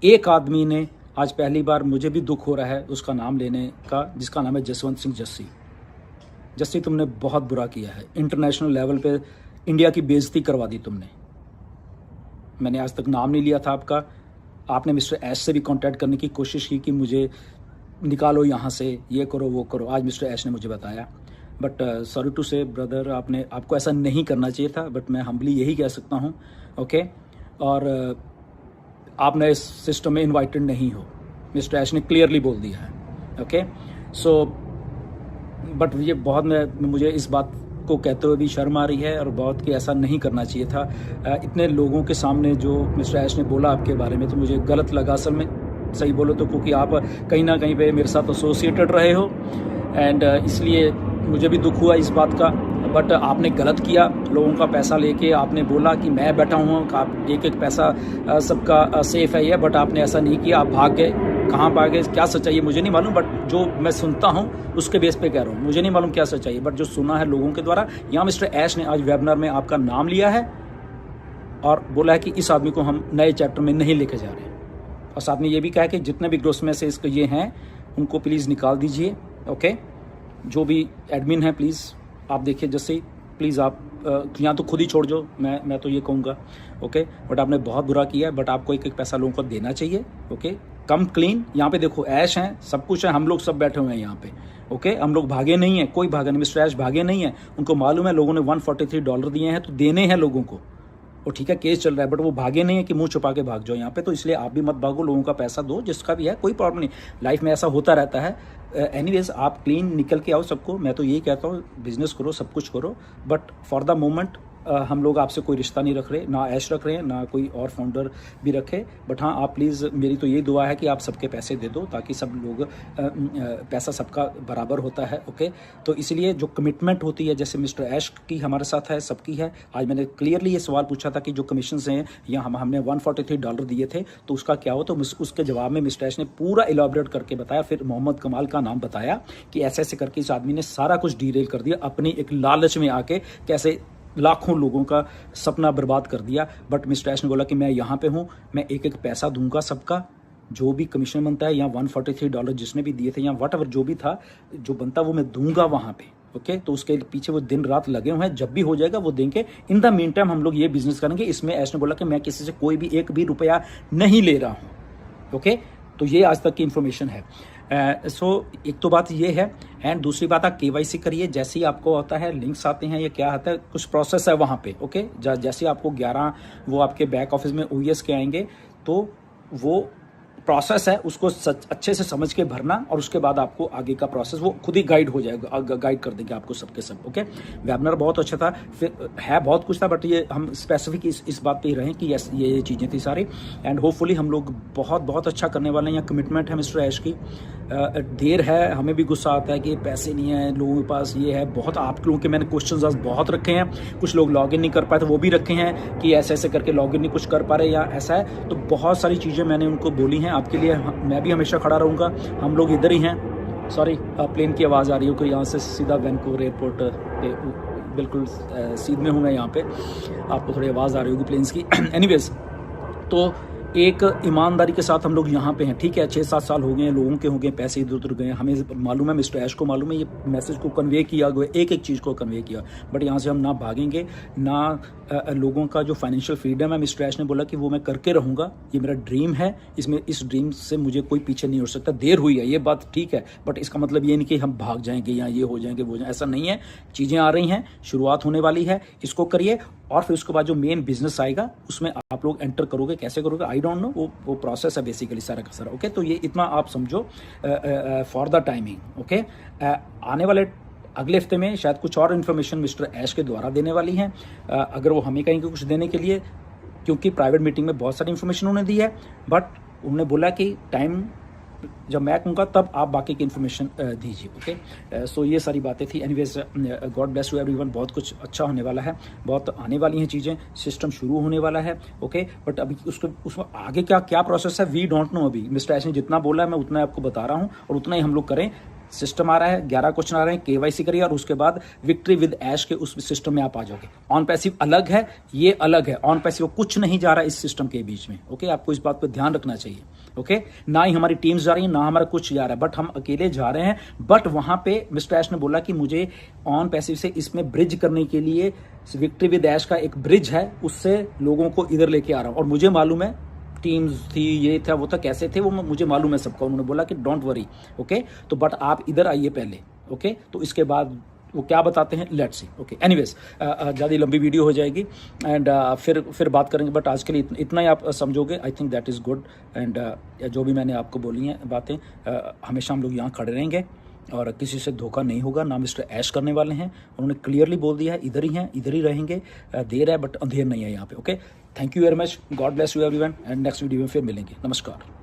एक आदमी ने आज पहली बार, मुझे भी दुख हो रहा है उसका नाम लेने का, जिसका नाम है जसवंत सिंह जस्सी। जस्सी, तुमने बहुत बुरा किया है, इंटरनेशनल लेवल पे इंडिया की बेइज्जती करवा दी तुमने। मैंने आज तक नाम नहीं लिया था आपका। आपने मिस्टर ऐश से भी कांटेक्ट करने की कोशिश की कि मुझे निकालो यहाँ से, ये करो वो करो। आज मिस्टर ऐश ने मुझे बताया, बट सॉरी टू से ब्रदर, आपको ऐसा नहीं करना चाहिए था। बट मैं हम्बली यही कह सकता हूँ, ओके। और आप नए सिस्टम में इनवाइटेड नहीं हो, मिस्टर ऐश ने क्लियरली बोल दिया है, ओके। सो बट ये बहुत, मुझे इस बात को कहते हुए भी शर्म आ रही है और बहुत कि ऐसा नहीं करना चाहिए था। इतने लोगों के सामने जो मिस्टर ऐश ने बोला आपके बारे में, तो मुझे गलत लगा असल में, सही बोलो तो, क्योंकि आप कहीं ना कहीं पे मेरे साथ एसोसिएटेड रहे हो एंड इसलिए मुझे भी दुख हुआ इस बात का। बट आपने गलत किया, लोगों का पैसा लेके आपने बोला कि मैं बैठा हूँ, आप एक एक पैसा सबका सेफ है ये, बट आपने ऐसा नहीं किया, आप भाग गए। कहाँ भाग गए, क्या सच्चाई है मुझे नहीं मालूम, बट जो मैं सुनता हूँ उसके बेस पे कह रहा हूँ, मुझे नहीं मालूम क्या सच्चाई है, बट जो सुना है लोगों के द्वारा। यहाँ मिस्टर ऐश ने आज वेबिनार में आपका नाम लिया है और बोला है कि इस आदमी को हम नए चैप्टर में नहीं लेके जा रहे हैं, और साथ में ये भी कहा कि जितने भी ग्रोस में से इसके ये हैं उनको प्लीज़ निकाल दीजिए, ओके। जो भी एडमिन है प्लीज़ आप देखिए, जैसे प्लीज़ आप यहाँ तो खुद ही छोड़ दो, मैं तो ये कहूँगा, ओके। बट आपने बहुत बुरा किया है, बट आपको एक एक पैसा लोगों को देना चाहिए, ओके। कम क्लीन, यहाँ पे देखो ऐश हैं, सब कुछ है, हम लोग सब बैठे हुए हैं यहाँ पे, ओके। हम लोग भागे नहीं हैं, कोई भागा नहीं, मिस्टर ऐश भागे नहीं है। उनको मालूम है लोगों ने $143 दिए हैं तो देने हैं लोगों को, और ठीक है केस चल रहा है, बट वो भागे नहीं है कि मुंह छुपा के भाग जाओ यहाँ पे। तो इसलिए आप भी मत भागो, लोगों का पैसा दो, जिसका भी है, कोई प्रॉब्लम नहीं, लाइफ में ऐसा होता रहता है। एनीवेज आप क्लीन निकल के आओ सबको, मैं तो यही कहता हूँ, बिजनेस करो, सब कुछ करो, बट फॉर द मोमेंट हम लोग आपसे कोई रिश्ता नहीं रख रहे, ना ऐश रख रहे हैं, ना कोई और फाउंडर भी रखे। बट हाँ, आप प्लीज़, मेरी तो यही दुआ है कि आप सबके पैसे दे दो, ताकि सब लोग पैसा सबका बराबर होता है, ओके। तो इसलिए जो कमिटमेंट होती है, जैसे मिस्टर ऐश की हमारे साथ है, सबकी है। आज मैंने क्लियरली ये सवाल पूछा था कि जो कमीशंस हैं, या हमने $143 दिए थे, तो उसका क्या हो, तो उसके जवाब में मिस्टर ऐश ने पूरा इलाबरेट करके बताया। फिर मोहम्मद कमाल का नाम बताया कि ऐसे ऐसे करके इस आदमी ने सारा कुछ डिटेल कर दिया, अपनी एक लालच में आके कैसे लाखों लोगों का सपना बर्बाद कर दिया। बट मिस्टर ऐश ने बोला कि मैं यहाँ पे हूँ, मैं एक एक पैसा दूंगा सबका, जो भी कमीशन बनता है, या $143 जिसने भी दिए थे, या वट एवर जो भी था, जो बनता वो मैं दूंगा वहाँ पे, ओके। तो उसके पीछे वो दिन रात लगे हुए हैं, जब भी हो जाएगा वो देंगे। इन द मीन टाइम हम लोग ये बिजनेस करेंगे। इसमें ऐश ने बोला कि मैं किसी से कोई भी एक भी रुपया नहीं ले रहा हूँ, ओके। तो ये आज तक की इन्फॉर्मेशन है। सो एक तो बात ये है, एंड दूसरी बात, आप KYC करिए। जैसे ही आपको होता है, लिंक्स आते हैं, ये क्या आता है, कुछ प्रोसेस है वहाँ पे, ओके। जैसे आपको 11 वो आपके बैक ऑफिस में OES के आएंगे, तो वो प्रोसेस है, उसको अच्छे से समझ के भरना, और उसके बाद आपको आगे का प्रोसेस वो खुद ही गाइड हो जाएगा, गाइड कर देंगे आपको सबके सब, ओके। वेबिनार बहुत अच्छा था, फिर है बहुत कुछ था, बट ये हम स्पेसिफिक इस बात पे ही रहें कि ये चीज़ें थी सारी। एंड होपफुली हम लोग बहुत बहुत अच्छा करने वाले हैं। यहाँ कमिटमेंट है मिस्टर ऐश की। देर है, हमें भी गुस्सा आता है कि पैसे नहीं है लोगों के पास, ये है बहुत। आप लोगों के मैंने क्वेश्चन आज बहुत रखे हैं, कुछ लोग लॉगिन नहीं कर पाए तो वो भी रखे हैं कि ऐसे ऐसे करके लॉगिन नहीं कुछ कर पा रहे, या ऐसा है। तो बहुत सारी चीज़ें मैंने उनको बोली हैं आपके लिए, मैं भी हमेशा खड़ा रहूँगा। हम लोग इधर ही हैं। सॉरी, प्लेन की आवाज़ आ रही हो कि यहाँ से सीधा वैंकूवर एयरपोर्ट पे बिल्कुल सीध में हूँ मैं, यहाँ पे आपको थोड़ी आवाज़ आ रही होगी प्लेन्स की। एनीवेज, तो एक ईमानदारी के साथ हम लोग यहाँ पे हैं, ठीक है। 6-7 साल हो गए हैं, लोगों के हो गए, पैसे इधर उधर गए, हमें मालूम है, मिस्टर ऐश को मालूम है, ये मैसेज को कन्वे किया गया, एक एक चीज़ को कन्वे किया। बट यहाँ से हम ना भागेंगे, ना लोगों का जो फाइनेंशियल फ्रीडम है, मिस्टर ऐश ने बोला कि वो मैं करके रहूँगा, ये मेरा ड्रीम है, इस ड्रीम से मुझे कोई पीछे नहीं हो सकता। देर हुई है ये बात ठीक है, बट इसका मतलब ये नहीं कि हम भाग जाएंगे या ये हो जाएंगे वो जाएंगे, ऐसा नहीं है। चीज़ें आ रही हैं, शुरुआत होने वाली है, इसको करिए, और फिर उसके बाद जो मेन बिजनेस आएगा उसमें आप लोग एंटर करोगे। कैसे करोगे आई डोंट नो, वो प्रोसेस है बेसिकली सारा का सारा, ओके। तो ये इतना आप समझो फॉर द टाइमिंग, ओके। आने वाले अगले हफ्ते में शायद कुछ और इन्फॉर्मेशन मिस्टर ऐश के द्वारा देने वाली हैं, अगर वो हमें कहेंगे कुछ देने के लिए, क्योंकि प्राइवेट मीटिंग में बहुत सारी इन्फॉर्मेशन उन्होंने दी है, बट उन्होंने बोला कि टाइम जब मैं कहूँगा तब आप बाकी की इन्फॉर्मेशन दीजिए, ओके। सो ये सारी बातें थी। Anyways, God bless you everyone. बहुत कुछ अच्छा होने वाला है, बहुत आने वाली हैं चीज़ें, सिस्टम शुरू होने वाला है, ओके। बट अभी उसमें आगे क्या प्रोसेस है वी डोंट नो। अभी मिस्टर ऐश ने जितना बोला है मैं उतना आपको बता रहा हूँ, और उतना ही हम लोग करें। सिस्टम आ रहा है, 11 क्वेश्चन आ रहे हैं, KYC करिए, और उसके बाद विक्ट्री विद ऐश के उस सिस्टम में आप आ जाओगे। ऑन पैसिव अलग है, ये अलग है। ऑन पैसिव कुछ नहीं जा रहा है इस सिस्टम के बीच में, ओके। आपको इस बात पर ध्यान रखना चाहिए। ओके ना ही हमारी टीम्स जा रही है, ना हमारा कुछ जा रहा है, बट हम अकेले जा रहे हैं। बट वहां पे मिस्टर ऐश ने बोला कि मुझे ऑन पैसिव से इसमें ब्रिज करने के लिए विक्ट्री विद ऐश का एक ब्रिज है, उससे लोगों को इधर लेके आ रहा हूं। और मुझे मालूम है टीम्स थी, ये था वो था, कैसे थे वो मुझे मालूम है सबका। उन्होंने बोला कि डोंट वरी, ओके तो बट आप इधर आइए पहले, ओके तो इसके बाद वो क्या बताते हैं, लेट्स सी। ओके एनीवेज ज़्यादा लंबी वीडियो हो जाएगी एंड फिर बात करेंगे, बट आज के लिए इतना ही आप समझोगे, I think that is good. And जो भी मैंने आपको बोली हैं बातें, हमेशा हम लोग यहाँ खड़े रहेंगे और किसी से धोखा नहीं होगा, ना मिस्टर ऐश करने वाले हैं। उन्होंने क्लियरली बोल दिया है इधर ही हैं, इधर ही रहेंगे। देर है बट अंधेर नहीं है यहाँ पे। Okay thank you very much, God bless you everyone and next video में फिर मिलेंगे। नमस्कार।